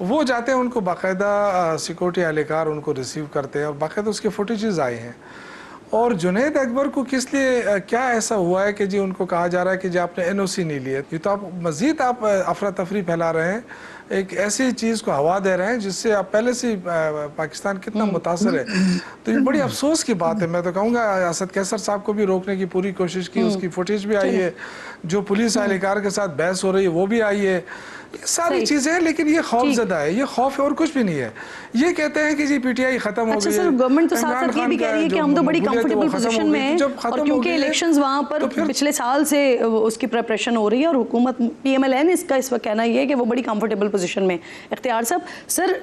D: वो जाते हैं, उनको बाकायदा सिक्योरिटी एहलकार उनको रिसीव करते हैं और बाकायदा उसके फुटेजेस आए हैं। और जुनैद अकबर को किस लिए, क्या ऐसा हुआ है कि जी उनको कहा जा रहा है कि जी आपने NOC नहीं ली है? ये तो आप मज़ीद अफरा तफरी फैला रहे हैं, एक ऐसी चीज़ को हवा दे रहे हैं जिससे आप पहले से पाकिस्तान कितना मुतासर है। तो ये बड़ी अफसोस की बात है। मैं तो कहूँगा असद कैसर साहब को भी रोकने की पूरी कोशिश की, उसकी फुटेज भी आई है, जो पुलिस एहलकार के साथ बहस हो रही है वो भी आई है, ये सारी चीजें हैं। लेकिन ये खौफ ज़दा है, ये खौफ है और कुछ भी नहीं है। ये कहते हैं कि जी PTI खत्म हो गई।
A: अच्छा सर, गवर्नमेंट तो साथ साथ ये भी कह रही है कि हम तो बड़ी कंफर्टेबल पोजीशन में हैं और क्योंकि इलेक्शंस वहाँ पर पिछले साल से उसकी प्रिपरेशन हो रही है और हुकूमत PMLN इसका इस वक्त कहना ये है कि वो बड़ी कंफर्टेबल पोजीशन में। इख्तियार साहब, सर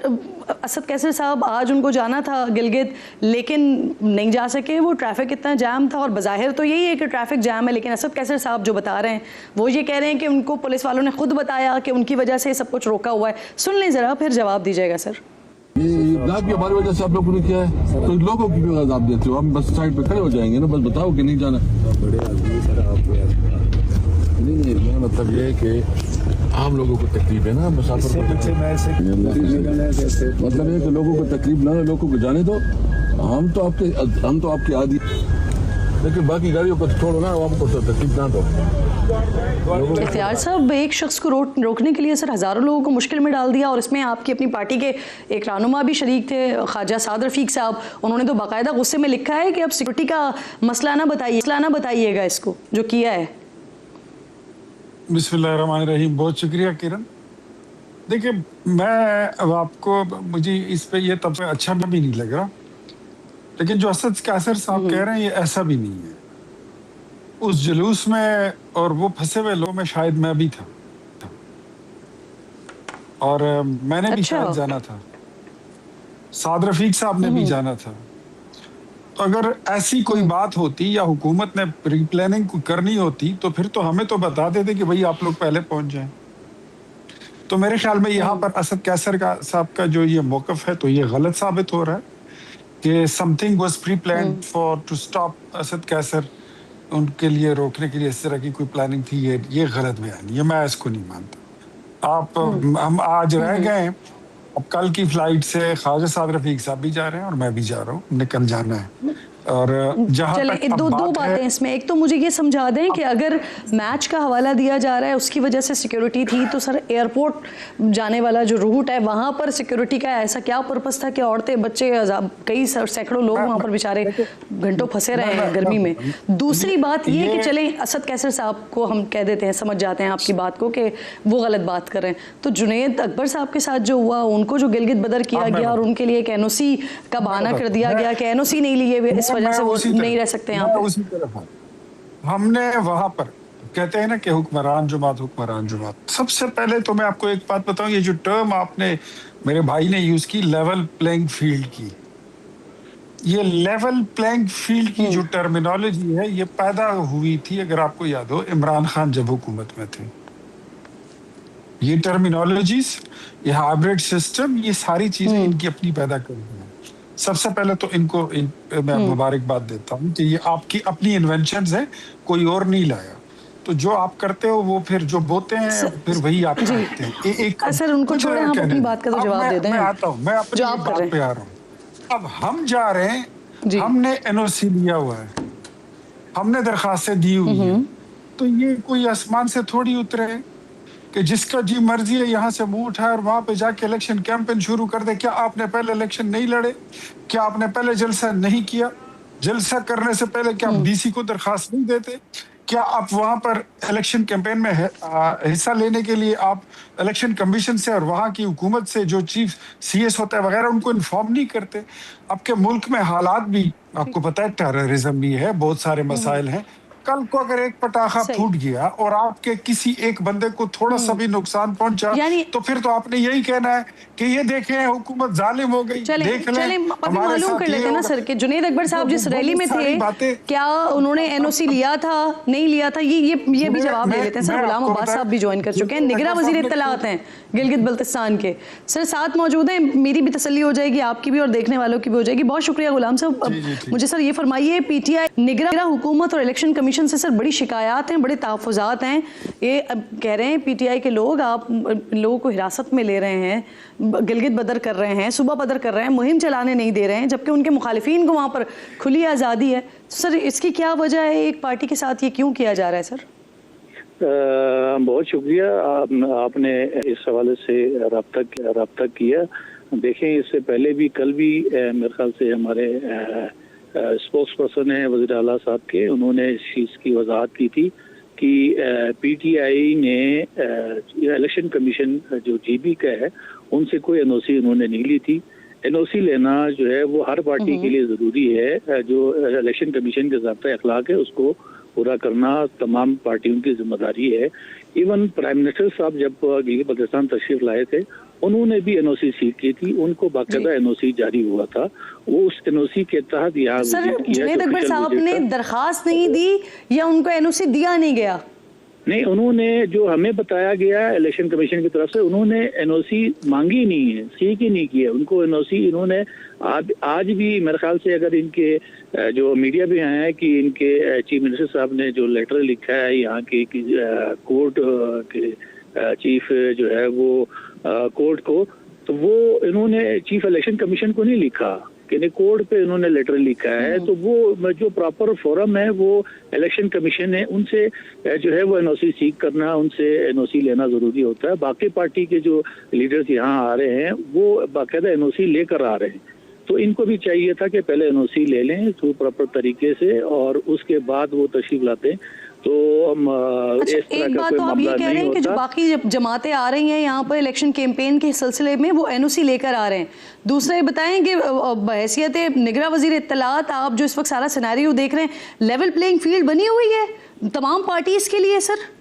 A: असद कैसर साहब आज उनको जाना था गिलगित लेकिन नहीं जा सके, वो ट्रैफिक इतना जाम था और बज़ाहिर तो यही है कि ट्रैफिक जाम है, लेकिन असद कैसर साहब जो बता रहे हैं वो ये कह रहे हैं कि उनको पुलिस वालों ने खुद बताया कि उनकी वजह से सब कुछ रोका हुआ है। सुन लें जरा, फिर जवाब दीजिएगा। सर
E: ये इब्दाद की हमारी वजह से आप लोगों ने किया है, तो लोगों की क्यों आजाद देते हो? हम बस साइड पे खड़े हो जाएंगे ना, बस बताओ कि नहीं जाना। बड़े आदमी सर, आप नहीं मतलब ये है कि आम लोगों को तकलीफ है ना, मुसाफिर को मतलब ये कि लोगों को तकलीफ ना हो, लोगों को जाने दो। हम तो आपके आदि, लेकिन बाकी गाड़ियों को छोड़ो ना, हमको तो तकलीफ ना दो।
A: इख्तियार साहब, एक शख्स को रोकने के लिए सर हज़ारों लोगों को मुश्किल में डाल दिया, और इसमें आपकी अपनी पार्टी के एक रहनुमा भी शरीक थे, ख्वाजा साद रफ़ीक साहब। उन्होंने तो बाकायदा गुस्से में लिखा है कि अब सिक्योरिटी का मसला ना बताइएगा इसको जो किया है।
F: बिस्मिल्लाहिर्रहमानिर्रहीम। बहुत शुक्रिया किरण। देखिए, मैं अब आपको, मुझे इस पे ये तब अच्छा भी नहीं लग रहा, लेकिन जो असद कैसर साहब कह रहे हैं ये ऐसा भी नहीं है। उस जुलूस में और वो फंसे हुए लोगों में शायद मैं भी था, और मैंने भी शायद जाना था, साद रफीक साहब ने भी जाना था। तो अगर ऐसी कोई बात होती या हुकूमत ने प्री प्लानिंग करनी होती तो फिर तो हमें तो बता देते कि भाई आप लोग पहले पहुंच जाएं। तो मेरे ख्याल में यहाँ पर असद कैसर साहब का जो ये मौकफ है तो ये गलत साबित हो रहा है कि something was preplanned for to stop Asad Qaiser, उनके लिए रोकने के लिए इस तरह की कोई प्लानिंग थी। ये गलत बयान, ये मैं इसको नहीं मानता। हम आज रह गए, अब कल की फ्लाइट से ख्वाजा साद रफीक साहब भी जा रहे हैं और मैं भी जा रहा हूँ, निकल जाना है। और जहाँ तक
A: दो बातें इसमें, एक तो मुझे ये समझा दें कि अगर मैच का हवाला दिया जा रहा है उसकी वजह से सिक्योरिटी थी, तो सर एयरपोर्ट जाने वाला जो रूट है वहाँ पर सिक्योरिटी का ऐसा क्या पर्पस था कि औरतें बच्चे कई सैकड़ों लोग वहाँ पर बेचारे घंटों फंसे रहे हैं गर्मी में। दूसरी बात ये कि चलें असद कैसर साहब को हम कह देते हैं, समझ जाते हैं आपकी बात को कि वो गलत बात कर रहे हैं, तो जुनैद अकबर साहब के साथ जो हुआ, उनको जो गिलगित बदर किया गया और उनके लिए एक एनओसी का बहाना कर दिया गया कि एनओसी नहीं लिए इस वजह से वो नहीं रह सकते यहाँ
F: उसी तरफ हमने वहां पर कहते हैं ना कि हुक्मरान जुमात। सबसे पहले तो मैं आपको एक बात बताऊं, ये जो टर्म आपने, मेरे भाई ने यूज की, लेवल प्लेइंग फील्ड की, ये लेवल प्लेइंग फील्ड की जो टर्मिनोलॉजी है ये पैदा हुई थी, अगर आपको याद हो, इमरान खान जब हुकूमत में थे। ये टर्मिनोलॉजीज, ये हाइब्रिड सिस्टम, ये सारी चीजें इनकी अपनी पैदा कर दी हैं। सबसे पहले तो इनको मैं मुबारकबाद देता हूँ कि ये आपकी अपनी इन्वेंशंस हैं, कोई और नहीं लाया। तो जो आप करते हो वो फिर जो बोते हैं फिर वही आप करते हैं। एक
A: सर उनको छोड़े, हम अपनी बात का तो जवाब दे दें।
F: मैं आता हूँ, मैं अपनी बात पे आ रहा हूँ। अब हम जा रहे हैं, हमने एनओसी लिया हुआ है, हमने दरखास्तें दी हुई है, तो ये कोई आसमान से थोड़ी उतरे कि जिसका जी मर्जी है यहाँ से मुंह उठाए और वहां पे जाके इलेक्शन कैंपेन शुरू कर दे। क्या आपने पहले इलेक्शन नहीं लड़े? क्या आपने पहले जलसा नहीं किया? जलसा करने से पहले क्या आप डीसी को दरखास्त नहीं देते? क्या आप वहां पर इलेक्शन कैंपेन में हिस्सा लेने के लिए आप इलेक्शन कमीशन से और वहां की हुकूमत से जो चीफ सीएस होता है वगैरह उनको इन्फॉर्म नहीं करते? आपके मुल्क में हालात भी आपको पता है, टेररिज्म भी है, बहुत सारे मसाइल हैं। कल को अगर एक पटाखा फूट गया और आपके किसी एक बंदे को थोड़ा सा भी नुकसान पहुंचा तो फिर तो आपने यही कहना है कि ये देखें हुकूमत जालिम हो गई। देख लें,
A: मालूम कर लेते हैं ना सर कि जुनैद अकबर साहब जिस रैली में थे, क्या उन्होंने एनओसी लिया था, नहीं लिया था? ये भी जवाब दे लेते हैं सर। गुलाम अब्बास साहब भी ज्वाइन कर चुके हैं, निगरां वजीर इत्तलाआत हैं गिलगित बल्तिस्तान के, सर साथ मौजूद हैं। मेरी भी तसल्ली हो जाएगी, आपकी भी और देखने वालों की भी हो जाएगी। बहुत शुक्रिया गुलाम साहब। मुझे सर ये फरमाइए, पीटीआई निगरां हुकूमत और इलेक्शन कमीशन से सर बड़ी शिकायत हैं, बड़े तहफ़्फ़ुज़ात हैं। ये कह रहे हैं पीटीआई के लोग आप लोगों को हिरासत में ले रहे हैं, गिलगित बदर कर रहे हैं, सुबह बदर कर रहे हैं, मुहिम चलाने नहीं दे रहे हैं, जबकि उनके मुखालिफिन को वहाँ पर खुली आज़ादी है। सर इसकी क्या वजह है? एक पार्टी के साथ ये क्यों किया जा रहा है सर?
G: बहुत शुक्रिया, आपने इस हवाले से रब्ता किया। देखें, इससे पहले भी कल भी मेरे ख्याल से हमारे स्पोक्स पर्सन है वज़ीर आला साहब के, उन्होंने इस चीज़ की वजाहत की थी कि पीटीआई ने इलेक्शन कमीशन जो जीबी का है उनसे कोई एनओसी उन्होंने नहीं ली थी। एनओसी लेना जो है वो हर पार्टी के लिए ज़रूरी है। जो इलेक्शन कमीशन के ज़ाब्ता अखलाक है उसको पूरा करना तमाम पार्टियों की जिम्मेदारी है। इवन प्राइम मिनिस्टर साहब जब गिलगित बल्तिस्तान तशरीफ लाए थे, उन्होंने भी एनओसी सीख की थी, उनको बाकायदा एनओसी जारी हुआ था। वो उस एनओसी के तहत यहाँ
A: सर जुनैद अकबर साहब ने दरखास्त नहीं दी या उनको एनओसी दिया नहीं गया?
G: नहीं, उन्होंने जो हमें बताया गया इलेक्शन कमीशन की तरफ से, उन्होंने एनओसी मांगी नहीं है, सीक ही नहीं की है। उनको एनओसी इन्होंने आज भी मेरे ख्याल से, अगर इनके जो मीडिया भी आया है कि इनके चीफ मिनिस्टर साहब ने जो लेटर लिखा है यहाँ के कोर्ट के चीफ जो है वो कोर्ट को, तो वो इन्होंने चीफ इलेक्शन कमीशन को नहीं लिखा, कि कोर्ट पे इन्होंने लेटर लिखा है। तो वो जो प्रॉपर फोरम है वो इलेक्शन कमीशन है, उनसे जो है वो एनओसी सीख करना, उनसे एनओसी लेना जरूरी होता है। बाकी पार्टी के जो लीडर्स यहाँ आ रहे हैं वो बाकायदा एनओसी लेकर आ रहे हैं, तो इनको भी चाहिए था कि पहले एनओसी ले लें थ्रू प्रॉपर तरीके से और उसके बाद वो तशरीफ लाते हैं। तो
A: अच्छा,
G: इस तरह
A: एक
G: का
A: बात
G: कोई
A: तो आप ये
G: मामला
A: कह रहे
G: नहीं
A: हैं कि जो
G: होता।
A: बाकी जमातें आ रही हैं यहाँ पर इलेक्शन कैंपेन के सिलसिले में वो एनओसी लेकर आ रहे हैं। दूसरा ये बताएं कि बहैसियत निगरां वजीर इत्तलात आप जो इस वक्त सारा सिनेरियो देख रहे हैं, लेवल प्लेइंग फील्ड बनी हुई है तमाम पार्टीज के लिए सर?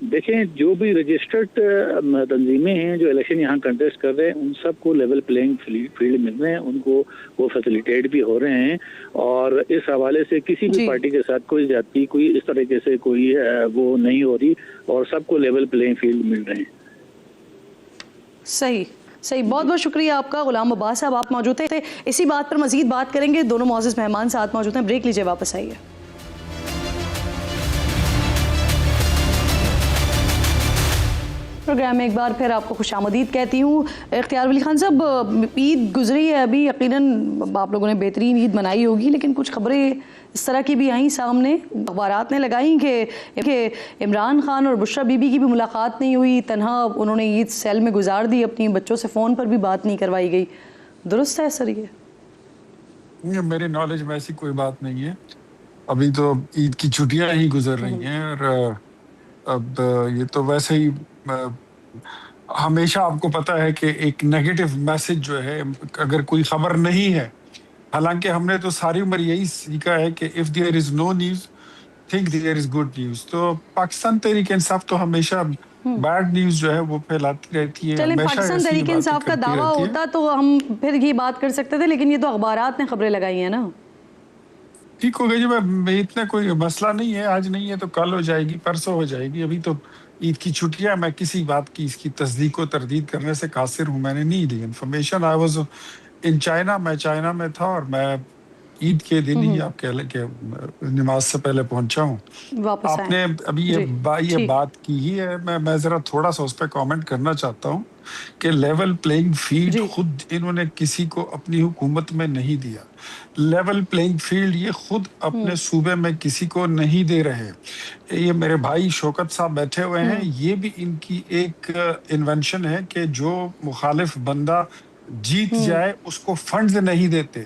G: देखें, जो भी रजिस्टर्ड तंजीमें हैं जो इलेक्शन यहाँ कंटेस्ट कर रहे हैं, उन सबको लेवल प्लेइंग फील्ड मिल रहे हैं, उनको वो फैसिलिटेट भी हो रहे हैं। और इस हवाले से किसी भी पार्टी के साथ कोई जाति, कोई इस तरीके से कोई वो नहीं हो रही, और सबको लेवल प्लेइंग फील्ड मिल रहे हैं।
A: सही सही, बहुत बहुत शुक्रिया आपका गुलाम अब्बास साहब, आप मौजूद थे। इसी बात पर मजीद बात करेंगे, दोनों मौजूद मेहमान साथ मौजूद हैं। ब्रेक लीजिए, वापस आइए। प्रोग्राम में एक बार फिर आपको खुशामदीद कहती हूँ। इख्तियार वली खान साहब, ईद गुजरी है अभी, यकीनन आप लोगों ने बेहतरीन ईद मनाई होगी, लेकिन कुछ खबरें इस तरह की भी आई सामने, अखबारात ने लगाई कि इमरान खान और बुशरा बीबी की भी मुलाकात नहीं हुई, तन्हा उन्होंने ईद सेल में गुजार दी, अपनी बच्चों से फ़ोन पर भी बात नहीं करवाई गई। दुरुस्त है सर ये?
F: मेरे नॉलेज में ऐसी कोई बात नहीं है। अभी तो ईद की छुट्टियां ही गुजर रही हैं, और अब ये तो वैसे ही हमेशा आपको पता है कि एक नेगेटिव मैसेज जो है, अगर कोई खबर नहीं है, हालांकि हमने तो सारी उम्र यही सीखा है कि if there is no news think there is good news. तो पाकिस्तान तहरीक इंसाफ तो हमेशा बैड न्यूज जो है वो फैलाती रहती है।
A: चलें, पाकिस्तान तहरीक इंसाफ का दावा होता तो हम फिर ये बात कर सकते थे, लेकिन ये तो अखबारात ने खबरें लगाई हैं ना।
F: ठीक हो गई जी, मैं इतना कोई मसला नहीं है, आज नहीं है तो कल हो जाएगी, परसों हो जाएगी। अभी तो ईद की छुट्टियां, मैं किसी बात की इसकी तस्दीक व तरदीद करने से कासिर हूँ। मैंने नहीं the information. I was in China, मैं चाइना में था, और मैं ईद के दिन ही आप कह लें कि नमाज से पहले पहुंचा हूँ। आपने अभी ये बात की ही है, मैं जरा थोड़ा सा उस पर कमेंट करना चाहता हूँ कि लेवल प्लेइंग फील्ड खुद इन्होंने किसी को अपनी हुकूमत में नहीं दिया। लेवल प्लेइंग फील्ड ये खुद अपने सूबे में किसी को नहीं दे रहे। ये मेरे भाई शौकत साहब बैठे हुए हैं, ये भी इनकी एक इन्वेंशन है कि जो मुखालिफ बंदा जीत जाए उसको फंड्स नहीं देते।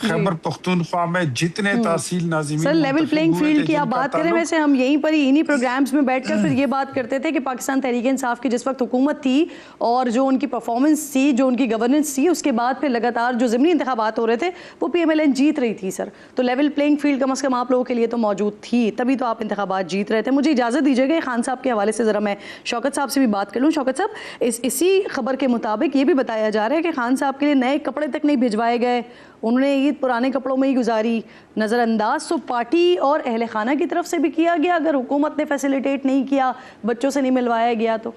F: खैबर पख्तूनख्वा में जितने तहसील नाज़िमीन,
A: सर लेवल प्लेइंग फील्ड की आप बात करें, वैसे हम यहीं पर ही इन्हीं प्रोग्राम्स में बैठकर फिर ये बात करते थे कि पाकिस्तान तहरीक इंसाफ की जिस वक्त हुकूमत थी और जो उनकी परफॉर्मेंस थी, जो उनकी गवर्नेंस थी, उसके बाद फिर लगातार जो ज़िमनी इंतखाबात हो रहे थे वो PMLN जीत रही थी सर। तो लेवल प्लेइंग फील्ड कम अज़ कम आप लोगों के लिए तो मौजूद थी, तभी तो आप इंतखाबात जीत रहे थे। मुझे इजाज़त दीजिएगा खान साहब के हवाले से ज़रा मैं शौकत साहब से भी बात कर लूँ। शौकत साहब, इसी खबर के मुताबिक ये भी बताया जा रहा है कि खान साहब के लिए नए कपड़े तक नहीं भिजवाए गए, उन्होंने ईद पुराने कपड़ों में ही गुजारी। नज़रअंदाज तो पार्टी और अहले खाना की तरफ से भी किया गया, अगर हुकूमत ने फैसिलिटेट नहीं किया, बच्चों से नहीं मिलवाया गया तो।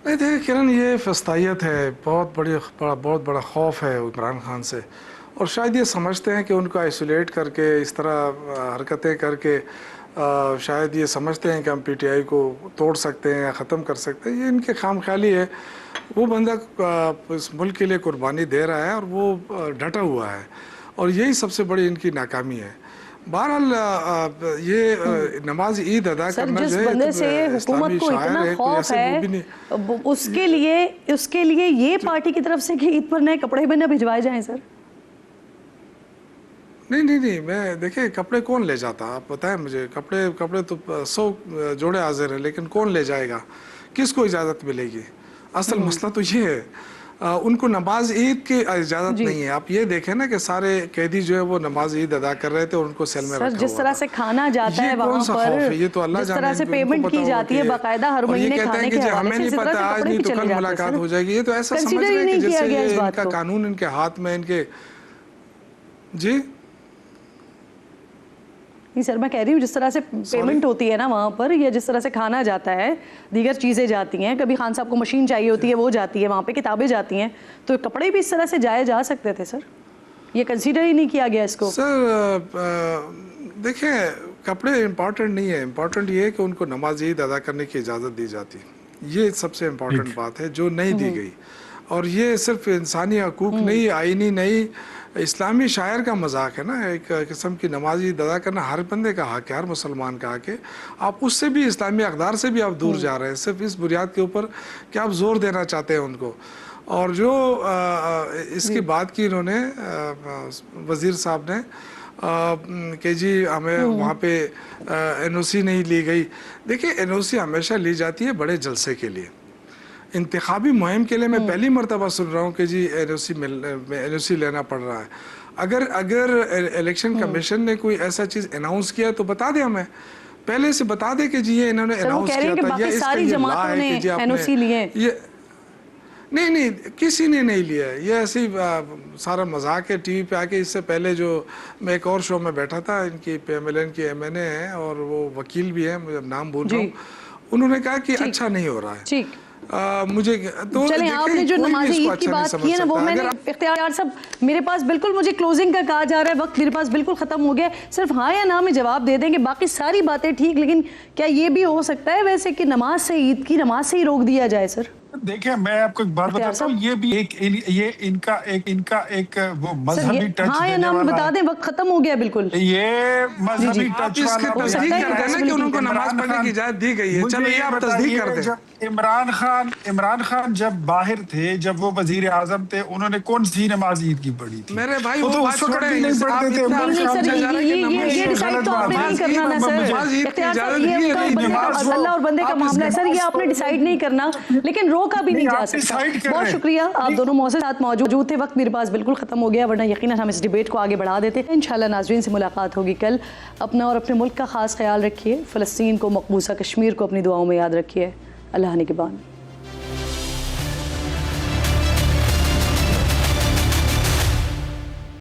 D: नहीं देखिए किरण, ये फस्तायत है, बहुत बड़ा खौफ है इमरान खान से, और शायद ये समझते हैं कि उनको आइसोलेट करके इस तरह हरकतें करके शायद ये समझते हैं कि हम PTI को तोड़ सकते हैं या ख़त्म कर सकते हैं। ये इनके खामख्याली है। वो बंदा इस मुल्क के लिए कुर्बानी दे रहा है और वो डटा हुआ है, और यही सबसे बड़ी इनकी नाकामी है। बहरहाल ये नमाज ईद अदा करना जो है,
A: बंदे से हुकूमत को इतना खौफ है, उसके लिए ये पार्टी की तरफ से कि ईद पर नए कपड़े भी ना भिजवाए जाएं सर।
D: नहीं, मैं देखिए कपड़े कौन ले जाता, आप बताएं मुझे। कपड़े तो 100 जोड़े हाजिर हैं, लेकिन कौन ले जाएगा, किसको इजाज़त मिलेगी? असल मसला तो ये है, उनको नमाज ईद की इजाज़त नहीं है। आप ये देखें ना कि सारे कैदी जो है वो नमाज ईद अदा कर रहे थे और उनको सेल में रखा हुआ था।
A: जिस तरह से खाना जाता है वहाँ पर,
D: ये तो अल्लाह
A: जिस तरह से पेमेंट की जाती है बाकायदा हर महीने खाने के हवाले से, इस तरह से कपड़े भी चले जाते हैं।
D: मुलाकात हो जाएगी, ये तो ऐसा समझ रहे हैं कि जैसे इनका कानून इनके हाथ में, इनके जी
A: नहीं सर, मैं कह रही हूँ जिस तरह से पेमेंट होती है ना वहाँ पर, या जिस तरह से खाना जाता है, दीगर चीज़ें जाती हैं, कभी खान साहब को मशीन चाहिए होती है वो जाती है, वहाँ पे किताबें जाती हैं, तो कपड़े भी इस तरह से जाए जा सकते थे सर, ये कंसीडर ही नहीं किया गया इसको।
D: सर देखिए, कपड़े इम्पोर्टेंट नहीं है, इम्पोर्टेंट ये है कि उनको नमाज ईद अदा करने की इजाज़त दी जाती है, ये सबसे इम्पोर्टेंट बात है जो नहीं दी गई। और ये सिर्फ इंसानी हकूक़ नहीं, आइनी नहीं, इस्लामी शायर का मजाक है ना, एक किस्म की नमाज ईद अदा करना हर बंदे का हक है, हर मुसलमान का हक है। आप उससे भी, इस्लामी अक़दार से भी आप दूर जा रहे हैं, सिर्फ इस बुनियाद के ऊपर कि आप जोर देना चाहते हैं उनको। और जो इसकी बात की इन्होंने वज़ीर साहब ने कि जी हमें वहाँ पे NOC नहीं ली गई। देखिए, NOC हमेशा ली जाती है बड़े जलसे के लिए, इंतखाबी मुहिम के लिए। मैं पहली मरतबा सुन रहा हूँ कि जी NOC लेना पड़ रहा है। अगर इलेक्शन कमीशन ने कोई ऐसा चीज़ अनाउंस किया तो बता दें, हमें पहले से बता दें कि जी ये इन्होंने अनाउंस किया था, या इसका ये ला है कि जी आपने ये नहीं, किसी ने नहीं लिया है, ये ऐसे ही सारा मजाक है टीवी पे आके। इससे पहले जो मैं एक और शो में बैठा था, इनकी PMLN की MNA है और वो वकील भी है, मुझे नाम भूल रहा हूँ, उन्होंने कहा कि अच्छा नहीं हो रहा है। मुझे तो
A: चलें, आपने जो नमाज़ ईद की बात की है ना, वो मैंने इख्तियार साहब, मेरे पास बिल्कुल, मुझे क्लोजिंग का कहा जा रहा है, वक्त मेरे पास बिल्कुल ख़त्म हो गया, सिर्फ हाँ या ना में जवाब दे देंगे, बाकी सारी बातें ठीक, लेकिन क्या ये भी हो सकता है वैसे कि नमाज से, ईद की नमाज से ही रोक दिया जाए सर?
F: देखिए, मैं आपको एक बात बताता हूँ, ये भी ये इनका एक वो मजहबी टच
A: हाँ या ना में बता दें, वक्त खत्म हो गया बिल्कुल।
F: ये मजहबी टच वाला
D: हो सकता है कि उनको नमाज पढ़ने की इजाजत दी गई है। चलो ये आप तस्दीक कर दें।
F: इमरान खान जब बाहर थे, जब वो वजीर आजम थे, उन्होंने कौन सी नमाज ईद की पढ़ी थी?
D: मेरे भाई
F: वो तो उस वक्त भी नहीं पढ़ते थे।
A: ये डिसाइड तो आपने नहीं करना ना सर, अल्लाह और बंदे का मामला है सर, ये आपने डिसाइड नहीं करना, लेकिन रोका भी नहीं जा सकता। बहुत शुक्रिया, आप दोनों मौके साथ मौजूद थे। वक्त मेरे पास बिल्कुल खत्म हो गया, वरना यकीनन हम इस डिबेट को आगे बढ़ा देते हैं। इंशाल्लाह नाज़रीन से मुलाकात होगी कल। अपना और अपने मुल्क का खास ख्याल रखिए, फ़लस्तीन को, मकबूसा कश्मीर को अपनी दुआओं में याद रखिए। अल्लाह निगहबान।